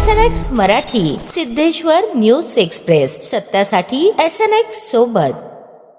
SNX Marathi, Siddheshwar news express, सत्यासाठी SNX सोबत।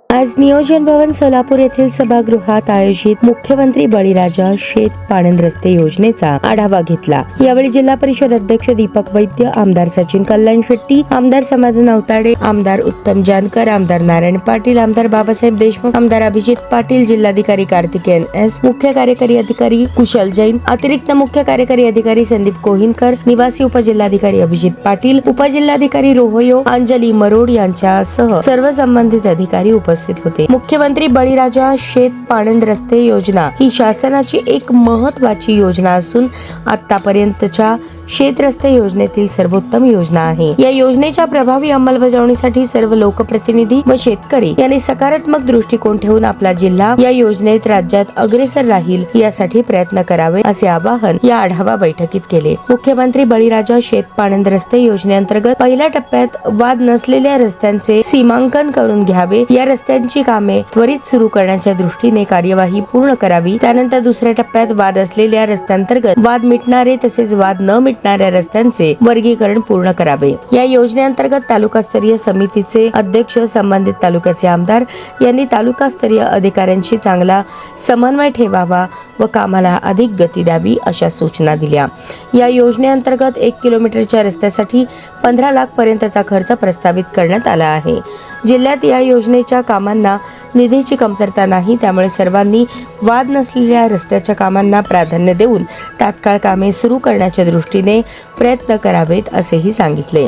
आज नियोजन भवन सोलापूर येथील सभागृहात आयोजित मुख्यमंत्री बळीराजा शेत पाणंद रस्ते योजनेचा आढावा घेतला। यावेळी जिल्हा परिषद अध्यक्ष दीपक वैद्य, आमदार सचिन कल्याण शेट्टी, आमदार समाधान अवताडे, आमदार उत्तम जानकर, आमदार नारायण पाटील, आमदार बाबासाहेब देशमुख, आमदार अभिजित पाटील, जिल्हाधिकारी कार्तिकेयन एस, मुख्य कार्यकारी अधिकारी कुशल जैन, अतिरिक्त मुख्य कार्यकारी अधिकारी संदीप कोहिनकर, निवासी उपजिल्हाधिकारी अभिजित पाटील, उपजिल्हाधिकारी रोहयो अंजली मरोड यांच्यासह सर्व संबंधित अधिकारी उपस्थित होते। मुख्यमंत्री बळीराजा शेत पाणंद रस्ते योजना ही शासनाची एक महत्त्वाची योजना असून आतापर्यंतच्या शेत रस्ते योजनेतील सर्वोत्तम योजना आहे। या योजनेच्या प्रभावी अंमलबजावणीसाठी सर्व लोकप्रतिनिधी व शेतकरी यांनी सकारात्मक दृष्टिकोन ठेवून आपला जिल्हा या योजनेत राज्यात अग्रेसर राहील यासाठी प्रयत्न करावे असे आवाहन या आढावा बैठकीत केले। मुख्यमंत्री बळीराजा शेत पाणंद रस्ते योजनेअंतर्गत पहिल्या टप्प्यात वाद नसलेल्या रस्त्यांचे सीमांकन करून घ्यावे, या रस्त्यांची कामे त्वरित सुरू करण्याच्या दृष्टीने कार्यवाही पूर्ण करावी। त्यानंतर दुसऱ्या टप्प्यात वाद असलेल्या रस्त्यांतर्गत वाद मिटणारे तसेच वाद न मिटणाऱ्या रस्त्यांचे वर्गीकरण पूर्ण करावे। या योजनेअंतर्गत तालुकास्तरीय समितीचे अध्यक्ष, संबंधित तालुक्याचे आमदार यांनी तालुकास्तरीय अधिकाऱ्यांशी चांगला समन्वय ठेवावा व कामाला अधिक गती द्यावी अशा सूचना दिल्या। या योजनेअंतर्गत 1 किलोमीटरच्या रस्त्यासाठी 15 लाख पर्यंतचा खर्च प्रस्तावित करण्यात आला आहे। जिल्ह्यात या योजनेच्या कामांना निधीची कमतरता नाही, त्यामुळे सर्वांनी वाद नसलेल्या रस्त्याच्या कामांना प्राधान्य देऊन तात्काळ कामे सुरू करण्याच्या दृष्टीने प्रयत्न करावेत असेही सांगितले।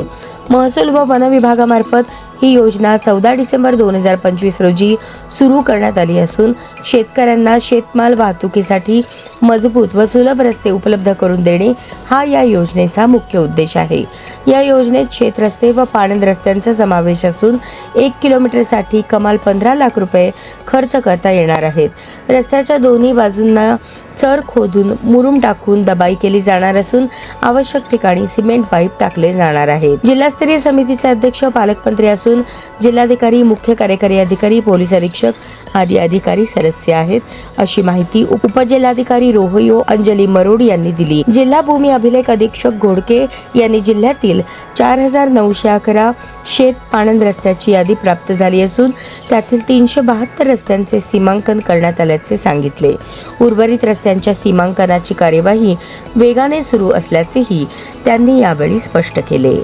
महसूल व वन विभागामार्फत ही योजना 14 डिसेंबर 2025 रोजी सुरू करण्यात आली असून शेतकऱ्यांना शेतमाल वाहतुकीसाठी मजबूत व सुलभ रस्ते उपलब्ध करून देणे हा या योजनेचा मुख्य उद्देश आहे। या योजनेत शेत रस्ते व पाणंद रस्त्यांचा समावेश असून 1 किलोमीटरसाठी कमाल 15 लाख रुपये खर्च करता येणार आहेत। रस्त्याच्या दोन्ही बाजूंना चर खोदून मुरुम टाकून दबाई केली जाणार असून आवश्यक ठिकाणी सिमेंट पाईप टाकले जाणार आहेत। जिल्हास्तरीय समितीचे अध्यक्ष पालकमंत्री असून जिल्हाधिकारी, मुख्य कार्यकारी अधिकारी, पोलीस अधीक्षक आदी अधिकारी सदस्य आहेत, अशी माहिती उपजिल्हाधिकारी रोहयो अंजली मरोड यांनी दिली। जिल्हा भूमी अभिलेख अधीक्षक घोडके यांनी जिल्ह्यातील 4911 शेत पाणंद रस्त्याची यादी प्राप्त झाली असून त्यातील 372 रस्त्यांचे सीमांकन करण्यात आल्याचे सांगितले। उर्वरित रस्त्यांच्या सीमांकनाची कार्यवाही वेगाने सुरू असल्याचेही त्यांनी यावेळी स्पष्ट केले।